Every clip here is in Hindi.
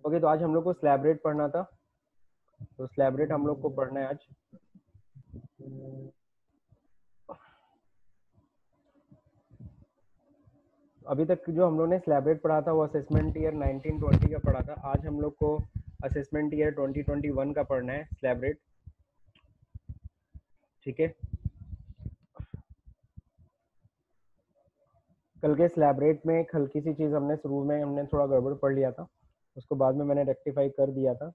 ओके, तो आज हम लोग को स्लैब रेट पढ़ना था, तो स्लैब रेट हम लोग को पढ़ना है आज। अभी तक जो हम लोग ने स्लैब रेट पढ़ा था वो असेसमेंट ईयर 1920 का पढ़ा था। आज हम लोग को असेसमेंट ईयर 2021 का पढ़ना है स्लैब रेट। ठीक है, कल के स्लैब रेट में एक हल्की सी चीज़ हमने शुरू में हमने थोड़ा गड़बड़ पढ़ लिया था, उसको बाद में मैंने रेक्टिफाई कर दिया था।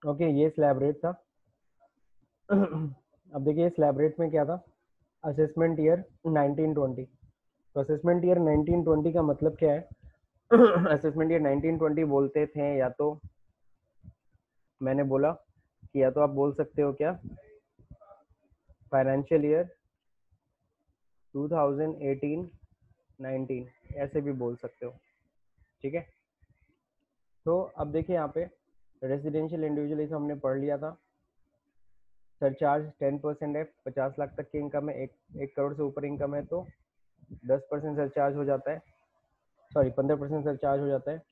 ओके, ये स्लैब रेट था। अब देखिए स्लैब रेट में क्या था, असेसमेंट ईयर 1920। तो असेसमेंट ईयर 1920 का मतलब क्या है? असेसमेंट ईयर 1920 बोलते थे, या तो मैंने बोला कि या तो आप बोल सकते हो क्या, फाइनेंशियल ईयर 2018-19, ऐसे भी बोल सकते हो। ठीक है, तो अब देखिए यहाँ पे रेजिडेंशियल इंडिविजुअल हमने पढ़ लिया था। सरचार्ज 10% है, 50 लाख तक की इनकम है, एक करोड़ से ऊपर इनकम है तो 10% सरचार्ज हो जाता है, सॉरी 15% सरचार्ज हो जाता है।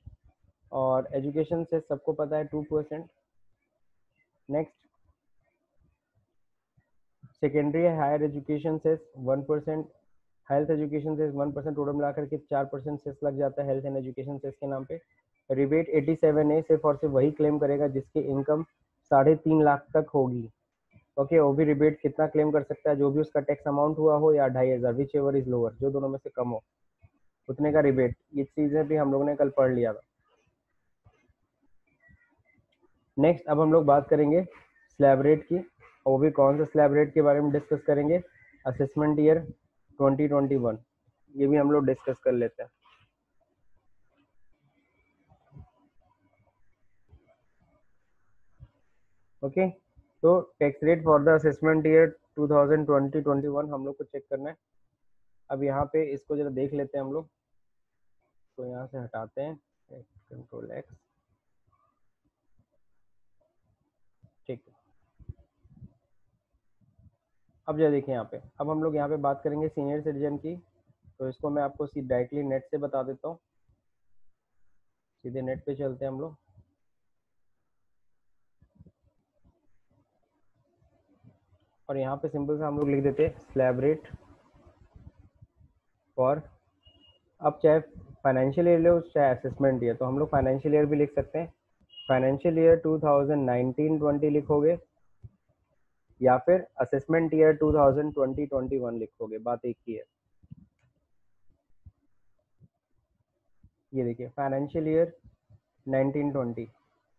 और एजुकेशन से सबको पता है 2%। नेक्स्ट, सेकेंडरी हायर एजुकेशन से 1%, हेल्थ एजुकेशन से 1%, टोटल मिलाकर के 4% सेस लग जाता है हेल्थ एंड एजुकेशन सेस के नाम पे। रिबेट 87A सिर्फ और सिर्फ वही क्लेम करेगा जिसकी इनकम 3.5 लाख तक होगी। ओके, वो भी रिबेट कितना क्लेम कर सकता है, जो भी उसका टैक्स अमाउंट हुआ हो या 2,500, विच एवर इज लोअर, जो दोनों में से कम हो उतने का रिबेट। ये चीज़ें भी हम लोगों ने कल पढ़ लिया था। नेक्स्ट, अब हम लोग बात करेंगे स्लैब रेट की, और वो भी कौन सा स्लैब रेट के बारे में डिस्कस करेंगे, असेसमेंट ईयर 2021, ये भी हम लोग डिस्कस कर लेते हैं। ओके, तो tax rate for the assessment year 2020-21 हम लोग को चेक करना है। अब यहाँ पे इसको जरा देख लेते हैं हम लोग, तो यहाँ से हटाते हैं, कंट्रोल एक्स। ठीक है, अब जरा देखिए यहाँ पे, अब हम लोग यहाँ पे बात करेंगे सीनियर सिटीजन की, तो इसको मैं आपको डायरेक्टली नेट से बता देता हूँ। सीधे नेट पे चलते हैं हम लोग, और यहाँ पे सिंपल सा हम लोग लिख देते हैं स्लैब रेट फॉर, अब चाहे फाइनेंशियल ईयर लो चाहे असेसमेंट ईयर, तो हम लोग फाइनेंशियल ईयर भी लिख सकते हैं। फाइनेंशियल ईयर 2019-20 लिखोगे या फिर असेसमेंट ईयर 2020-21 लिखोगे, बात एक ही है। ये देखिए फाइनेंशियल ईयर 1920,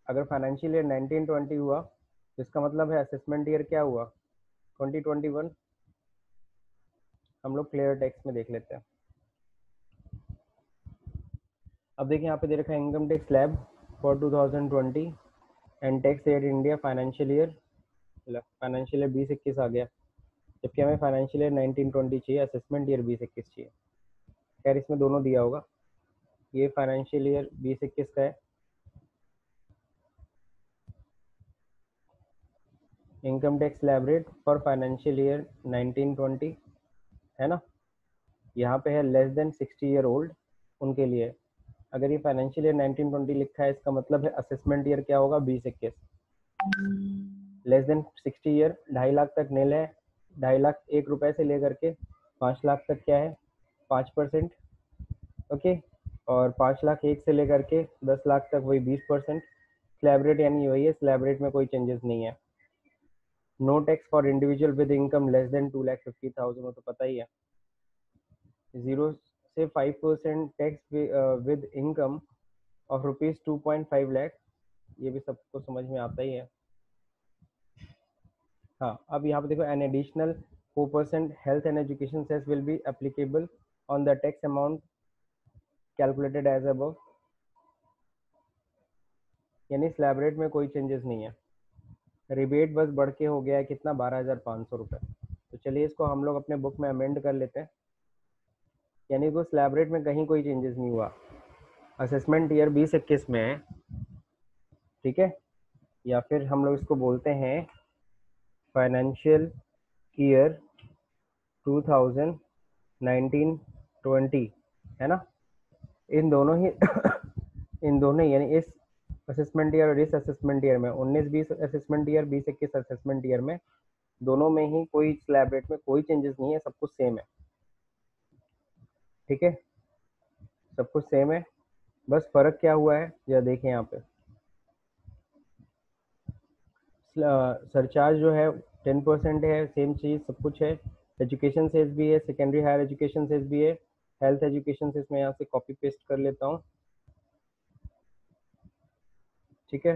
अगर फाइनेंशियल ईयर 1920 हुआ तो इसका मतलब है असेसमेंट ईयर क्या हुआ, 2021। हम लोग क्लियर टेक्स्ट में देख लेते हैं। अब देखिए यहाँ पे दे रखा है income tax slab for 2020 and tax air India financial year, financial year 2021 आ गया, जबकि हमें फाइनेंशियल ईयर 1920 चाहिए, असेसमेंट ईयर 2021 चाहिए। खैर इसमें दोनों दिया होगा, ये फाइनेंशियल ईयर 2021 का है, income tax slab rate for financial year 1920 है ना। यहाँ पे है लेस देन 60 ईयर ओल्ड, उनके लिए। अगर ये फाइनेंशियल ईयर 1920 लिखा है, इसका मतलब है असेसमेंट ईयर क्या होगा, 2021। लेस देन 60 ईयर 2.5 लाख तक नील है, 2.5 लाख 1 रुपए से लेकर के 5 लाख तक क्या है, 5%। ओके, और 5 लाख 1 से लेकर के 10 लाख तक वही 20%। स्लैब रेट यानी वही है, स्लैब रेट में कोई चेंजेस नहीं है। No tax for individual with income less than 2,50,000, वो तो पता ही है। 0 से 5% tax with income of rupees 2.5 lakh, ये भी सबको समझ में आता ही है। हाँ, अब यहाँ पे देखो, an additional 4% health and education cess will be applicable on the tax amount calculated as above, यानी स्लैब रेट में कोई चेंजेस नहीं है। रिबेट बस बढ़ के हो गया है कितना, 12,500 रुपये। तो चलिए इसको हम लोग अपने बुक में अमेंड कर लेते हैं, यानी को स्लैब रेट में कहीं कोई चेंजेस नहीं हुआ, असेसमेंट ईयर 2021 में है। ठीक है, या फिर हम लोग इसको बोलते हैं फाइनेंशियल ईयर 2019-20 है ना। इन दोनों ही इन दोनों यानी इस असेसमेंट ईयर और इस असेसमेंट ईयर में 19-20 असेसमेंट ईयर, 20-21 असेसमेंट ईयर में दोनों में ही कोई स्लैब रेट में कोई चेंजेस नहीं है, सब कुछ सेम है। ठीक है, सब कुछ सेम है, बस फर्क क्या हुआ है या देखें यहाँ पे सरचार्ज जो है 10% है, सेम चीज़ सब कुछ है। एजुकेशन सेस भी है, सेकेंडरी हायर एजुकेशन सेस भी है, हेल्थ एजुकेशन सेस मैं यहाँ से कॉपी पेस्ट कर लेता हूँ। ठीक है,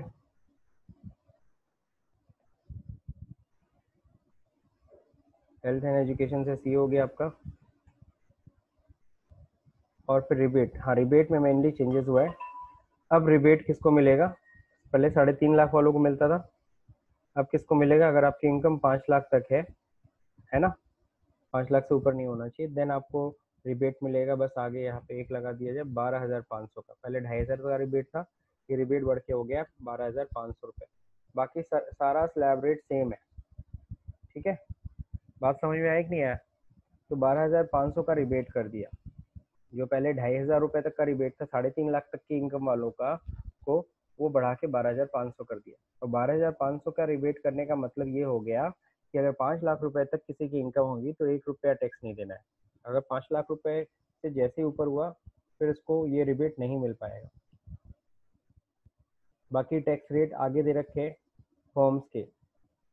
हेल्थ एंड एजुकेशन सेस ये हो गया आपका। और फिर रिबेट, हाँ रिबेट में मेनली चेंजेस हुआ है। अब रिबेट किसको मिलेगा, पहले 3.5 लाख वालों को मिलता था, अब किसको मिलेगा, अगर आपकी इनकम 5 लाख तक है ना, 5 लाख से ऊपर नहीं होना चाहिए, देन आपको रिबेट मिलेगा। बस आगे यहाँ पे एक लगा दिया जाए 12,500 का, पहले 2,500 का रिबेट था, ये रिबेट बढ़ के हो गया 12,500 रुपये। बाकी सारा स्लैब रेट सेम है। ठीक है, बात समझ में आया कि नहीं आया। तो 12,500 का रिबेट कर दिया, जो पहले 2,500 रुपये तक का रिबेट था 3.5 लाख तक की इनकम वालों का को, वो बढ़ा के 12,500 कर दिया। और 12,500 का रिबेट करने का मतलब ये हो गया कि अगर 5 लाख रुपए तक किसी की इनकम होगी तो 1 रुपया टैक्स नहीं देना है। अगर 5 लाख रुपए से जैसे ही ऊपर हुआ फिर इसको ये रिबेट नहीं मिल पाएगा। बाकी टैक्स रेट आगे दे रखे फॉर्म्स के,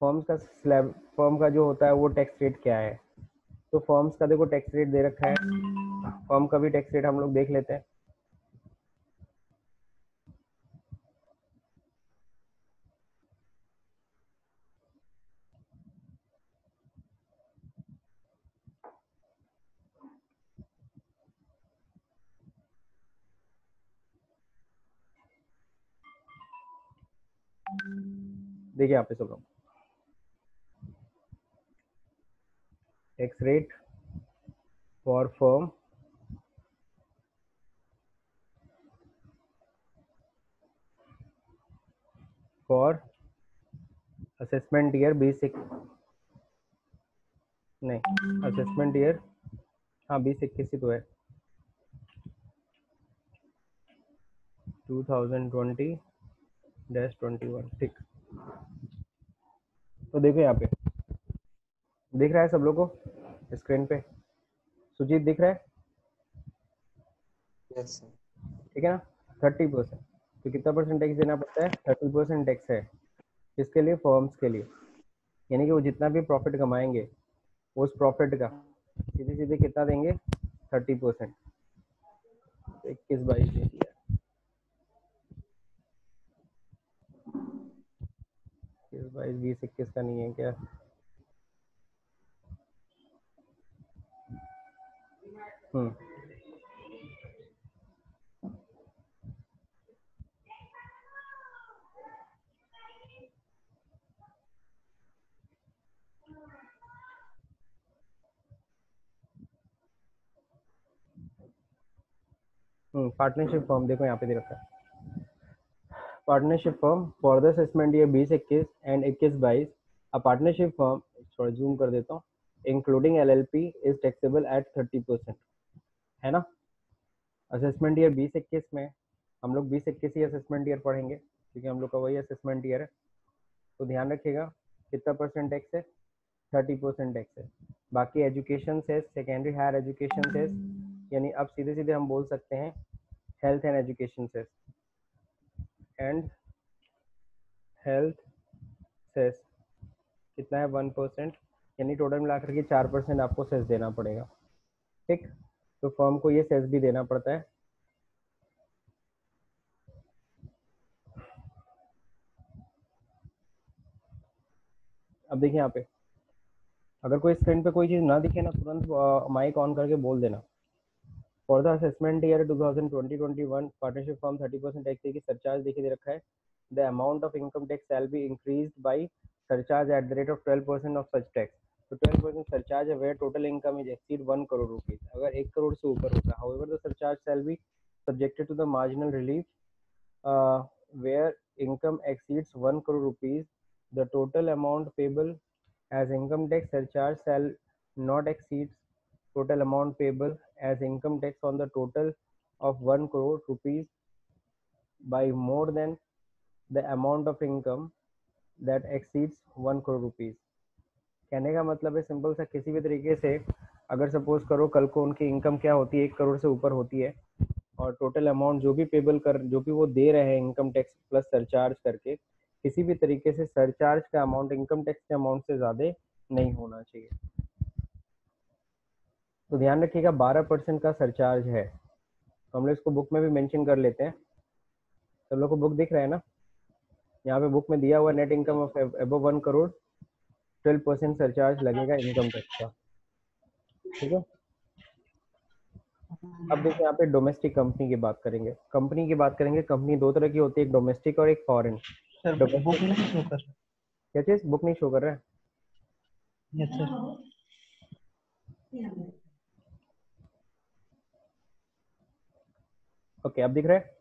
फॉर्म्स का स्लैब, फॉर्म का जो होता है वो टैक्स रेट क्या है, तो फॉर्म्स का देखो टैक्स रेट दे रखा है, फॉर्म का भी टैक्स रेट हम लोग देख लेते हैं। देखिए यहाँ पे सब लोग tax rate for firm for assessment year 20 नहीं असेसमेंट ईयर, हाँ 20-21 ही तो है, 2020-21। ठीक, तो देखो यहाँ पे दिख रहा है सब लोगों को स्क्रीन पे, सुजीत दिख रहा है। Yes sir. ठीक है ना, 30%, तो कितना परसेंट टैक्स देना पड़ता है, 30% टैक्स है। किसके लिए, फर्म्स के लिए, यानी कि वो जितना भी प्रॉफिट कमाएंगे उस प्रॉफिट का सीधे सीधे कितना देंगे, 30%। 21-22 दे दिया, 21-22, 20-21 का नहीं है क्या। हम्म, पार्टनरशिप फॉर्म देखो यहाँ पे दे रखा है, partnership form for the assessment year 20-21 and 21-22, a partnership form, थोड़ा जूम कर देता हूँ, including LLP is taxable at 30%, है ना। असेसमेंट ईयर 20-21 में हम लोग 20-21 ही असेसमेंट ईयर पढ़ेंगे क्योंकि हम लोग का वही असेसमेंट ईयर है, तो ध्यान रखिएगा कितना परसेंट टैक्स है, 30% टैक्स है। बाकी education cess, secondary higher education cess, यानी अब सीधे सीधे हम बोल सकते हैं health and education cess, and health cess कितना है 1%, यानी टोटल मिलाकर के 4% आपको सेस देना पड़ेगा। ठीक, तो फर्म को ये सेस भी देना पड़ता है। अब देखिए यहाँ पे अगर कोई स्क्रीन पे कोई चीज़ ना दिखे ना, तुरंत माइक ऑन करके बोल देना। For the assessment year 2020-21 partnership form 30% tax की सरचार्ज देखिए दे रखा है, the amount of income tax shall be increased by surcharge at the rate of 12% of such tax, तो 12% सरचार्ज है where total income is exceed 1 crore rupees, अगर 1 करोड़ से ऊपर होता है। However the surcharge shall be subjected to the marginal relief where income exceeds 1 crore rupees, the total amount payable as income tax surcharge shall not exceed total amount payable as income tax on the total of 1 crore rupees by more than the amount of income that exceeds 1 crore rupees। कहने का मतलब है सिंपल सा, किसी भी तरीके से अगर सपोज करो कल को उनकी इनकम क्या होती है 1 करोड़ से ऊपर होती है और टोटल अमाउंट जो भी पेबल कर जो भी वो दे रहे हैं इनकम टैक्स प्लस सरचार्ज करके, किसी भी तरीके से सरचार्ज का अमाउंट इनकम टैक्स के अमाउंट से ज़्यादा नहीं होना चाहिए। तो ध्यान रखिएगा 12% का सरचार्ज है, तो हम लोग इसको बुक में भी मेंशन कर लेते हैं। सब लोग को बुक दिख रहा है ना, यहाँ पे बुक में दिया हुआ net income of above 1 crore 12% surcharge लगेगा इनकम टैक्स का, ठीक है। अब देखिए यहाँ पे डोमेस्टिक कंपनी की बात करेंगे, कंपनी दो तरह की होती है, एक डोमेस्टिक और एक फॉरेन। सर बुक नहीं शो कर रहा। क्या चीज बुक नहीं शो कर रहा है? Yes sir. ओके, अब दिख रहा है?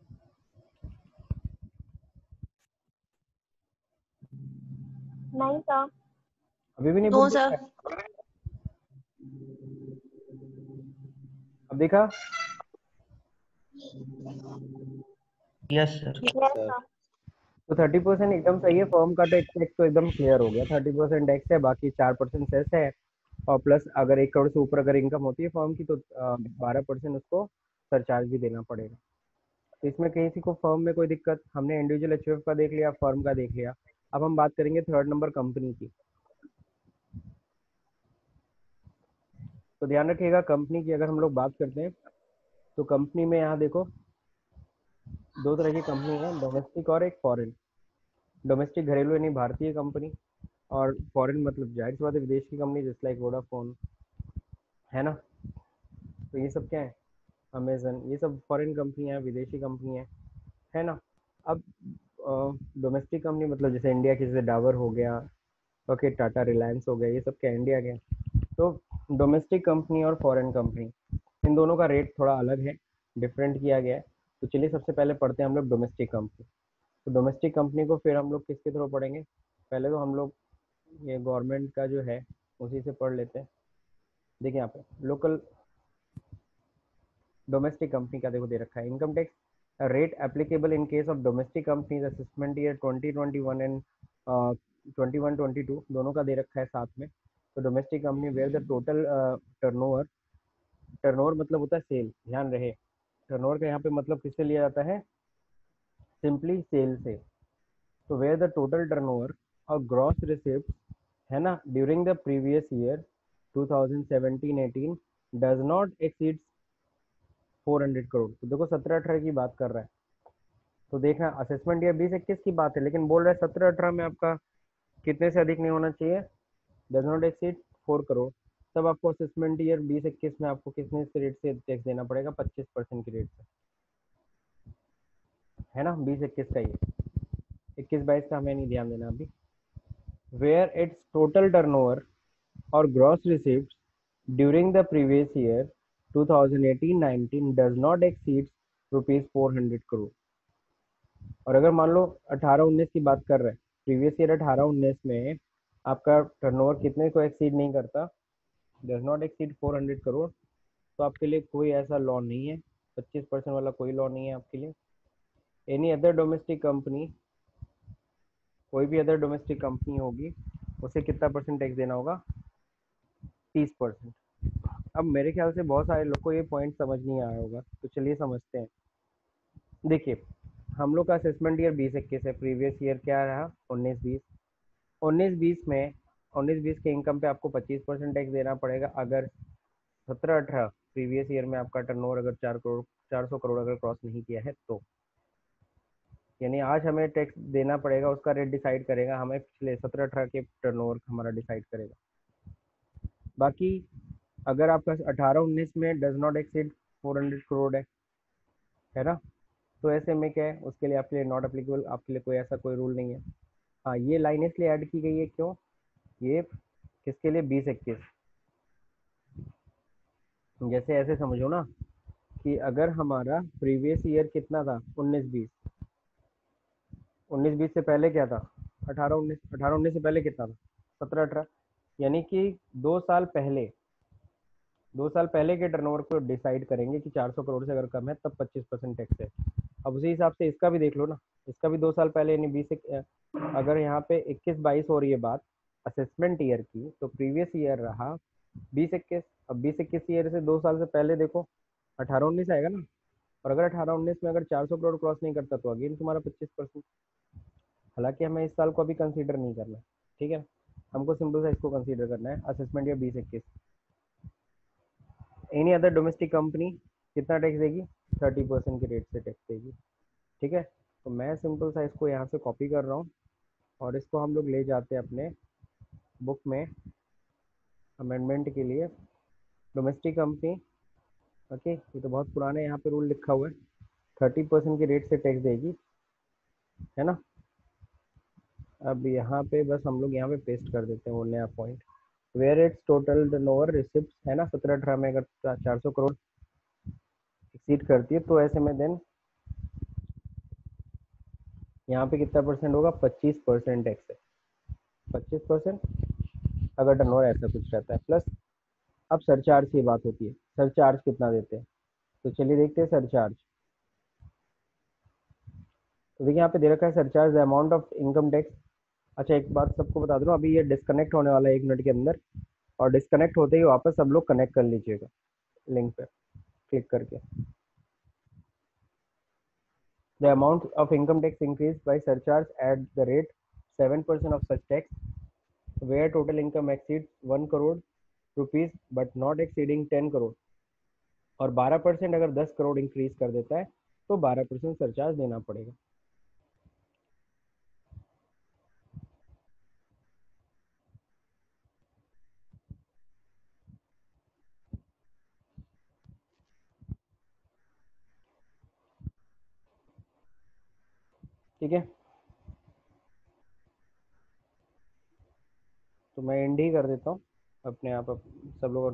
नहीं सर। अभी भी नहीं नो बुक दिख सर। रहा है? अब देखा? Yes sir. Yes sir. तो 30% एकदम सही है, फर्म का टैक्स तो एकदम क्लियर हो गया, 30% टैक्स है, बाकी 4% सेस है, और प्लस अगर 1 करोड़ से ऊपर अगर इनकम होती है फर्म की तो 12% उसको सरचार्ज भी देना पड़ेगा। तो इसमें किसी को फर्म में कोई दिक्कत, हमने इंडिविजुअल एचयूएफ का देख लिया, फर्म का देख लिया। अब हम बात करेंगे थर्ड नंबर कंपनी की। तो ध्यान रखिएगा कंपनी की अगर हम लोग बात करते हैं तो कंपनी में यहाँ देखो दो तरह की कंपनी है, डोमेस्टिक और एक फॉरेन। डोमेस्टिक घरेलू यानी भारतीय कंपनी, और फॉरेन मतलब जाहिर सी बात है विदेश की कंपनी, जैसे लाइक वोडाफोन है ना। तो ये सब क्या है, अमेजन, ये सब फॉरेन कंपनी है, विदेशी कंपनी है ना। अब डोमेस्टिक कंपनी मतलब जैसे इंडिया की, जैसे डाबर हो गया, ओके, टाटा रिलायंस हो गया, ये सब क्या इंडिया के। तो डोमेस्टिक कंपनी और फॉरेन कंपनी इन दोनों का रेट थोड़ा अलग है, डिफरेंट किया गया है। तो चलिए सबसे पहले पढ़ते हैं हम लोग डोमेस्टिक कंपनी। तो डोमेस्टिक कंपनी को फिर हम लोग किसके थ्रू पढ़ेंगे, पहले तो हम लोग ये गवर्नमेंट का जो है उसी से पढ़ लेते हैं। देखिए यहाँ पे लोकल डोमेस्टिक कंपनी का देखो दे रखा है, income tax rate applicable in case of domestic companies assessment year 2021 and 21-22 दोनों का दे रखा है साथ में। तो domestic company where the total turnover मतलब होता है सेल, ध्यान रहे टर्नओवर का यहाँ पे मतलब किससे लिया जाता है, सिंपली सेल से। तो वेयर द टोटल टर्नओवर और ग्रॉस रिसिप्ट है ना during the previous year 2017-18 does not exceed 400 crore. तो देखो 17-18 की बात कर रहा है, तो देखना असेसमेंट ईयर 20-21 की बात है, लेकिन बोल रहा है 17-18 में आपका कितने से अधिक नहीं होना चाहिए, डज नॉट एक्सीड 4 करोड़। तब आपको असेसमेंट ईयर 20-21 में आपको कितने से रेट से टैक्स देना पड़ेगा, 25% की रेट से, है ना। 20-21 का ये 21-22 का हमें नहीं ध्यान देना अभी। वेयर इट्स टोटल टर्नओवर और gross receipt during the previous year 2018-19 does not exceed ₹400 crore. और अगर मान लो 18-19 की बात कर रहे हैं, प्रीवियस ईयर 18-19 में आपका टर्नओवर कितने को एक्सीड नहीं करता, डज नॉट एक्सीड 400 करोड़, तो आपके लिए कोई ऐसा लॉ नहीं है, 25% वाला कोई लॉ नहीं है आपके लिए। एनी अदर डोमेस्टिक कंपनी, कोई भी अदर डोमेस्टिक कंपनी होगी उसे कितना परसेंट टैक्स देना होगा, 30%। अब मेरे ख्याल से बहुत सारे लोग को ये पॉइंट समझ नहीं आया होगा, तो चलिए समझते हैं। देखिए हम लोग का असेसमेंट ईयर 20-21 है, प्रीवियस ईयर क्या रहा 19-20। 19-20 में 19-20 के इनकम पे आपको 25% टैक्स देना पड़ेगा। अगर 17-18 प्रीवियस ईयर में आपका टर्नओवर अगर 400 करोड़ अगर क्रॉस नहीं किया है तो, यानी आज हमें टैक्स देना पड़ेगा, उसका रेट डिसाइड करेगा हमें पिछले 17-18 के टर्नओवर हमारा डिसाइड करेगा। बाकी अगर आपका 18-19 में डज नॉट एक्सीड 400 करोड़ है ना, तो ऐसे में क्या है उसके लिए आपके लिए नॉट अप्लीकेबल, आपके लिए कोई ऐसा कोई रूल नहीं है। हाँ ये लाइन इसलिए ऐड की गई है, क्यों, ये किसके लिए 20-21, जैसे ऐसे समझो ना कि अगर हमारा प्रीवियस ईयर कितना था 19-20, 19-20 से पहले क्या था 18-19, 18-19 से पहले कितना था 17-18, यानी कि 2 साल पहले 2 साल पहले के टर्नओवर को डिसाइड करेंगे कि 400 करोड़ से अगर कम है तब 25% टैक्स है। अब उसी हिसाब से इसका भी देख लो ना, इसका भी 2 साल पहले यानी 20 अगर यहाँ पे 21-22 हो रही है बात असेसमेंट ईयर की, तो प्रीवियस ईयर रहा 20-21। अब 20-21 ईयर से 2 साल से पहले देखो 18-19 आएगा ना। और अगर 18-19 में अगर 400 करोड़ क्रॉस नहीं करता तो अगेन तुम्हारा 25%। हालांकि हमें इस साल को अभी कंसीडर नहीं करना, ठीक है, हमको सिंपल सा इसको कंसीडर करना है assessment year 20-21। Any other domestic company कितना टैक्स देगी? 30% के रेट से टैक्स देगी, ठीक है। तो मैं सिंपल सा इसको यहाँ से कॉपी कर रहा हूँ और इसको हम लोग ले जाते हैं अपने बुक में अमेंडमेंट के लिए। डोमेस्टिक कंपनी, ओके, ये तो बहुत पुराना यहाँ पे रूल लिखा हुआ है, 30% के रेट से टैक्स देगी, है ना। अब यहाँ पे बस हम लोग यहाँ पे पेस्ट कर देते हैं वो नया point, where its total turnover receipt, है ना, 17-18 में अगर 400 करोड़ एक्सीड करती है तो ऐसे में देन यहाँ पे कितना परसेंट होगा? 25% टैक्स है, 25% अगर टर्नओवर ऐसा कुछ रहता है प्लस। अब सरचार्ज की बात होती है, सरचार्ज कितना देते हैं, तो चलिए देखते हैं सरचार्ज। तो देखिए यहाँ पे दे रखा है surcharge the amount of income tax. अच्छा एक बात सबको बता दूँ, अभी ये डिस्कनेक्ट होने वाला है 1 मिनट के अंदर, और डिस्कनेक्ट होते ही वापस सब लोग कनेक्ट कर लीजिएगा लिंक पे क्लिक करके। The amount of income tax increased by surcharge at the rate 7% of such tax where total income exceeds 1 crore rupees but not exceeding 10 crore, और 12% अगर 10 करोड़ इंक्रीज कर देता है तो 12% सरचार्ज देना पड़ेगा। ठीक है, तो मैं एंड ही कर देता हूँ अपने आप, सब लोग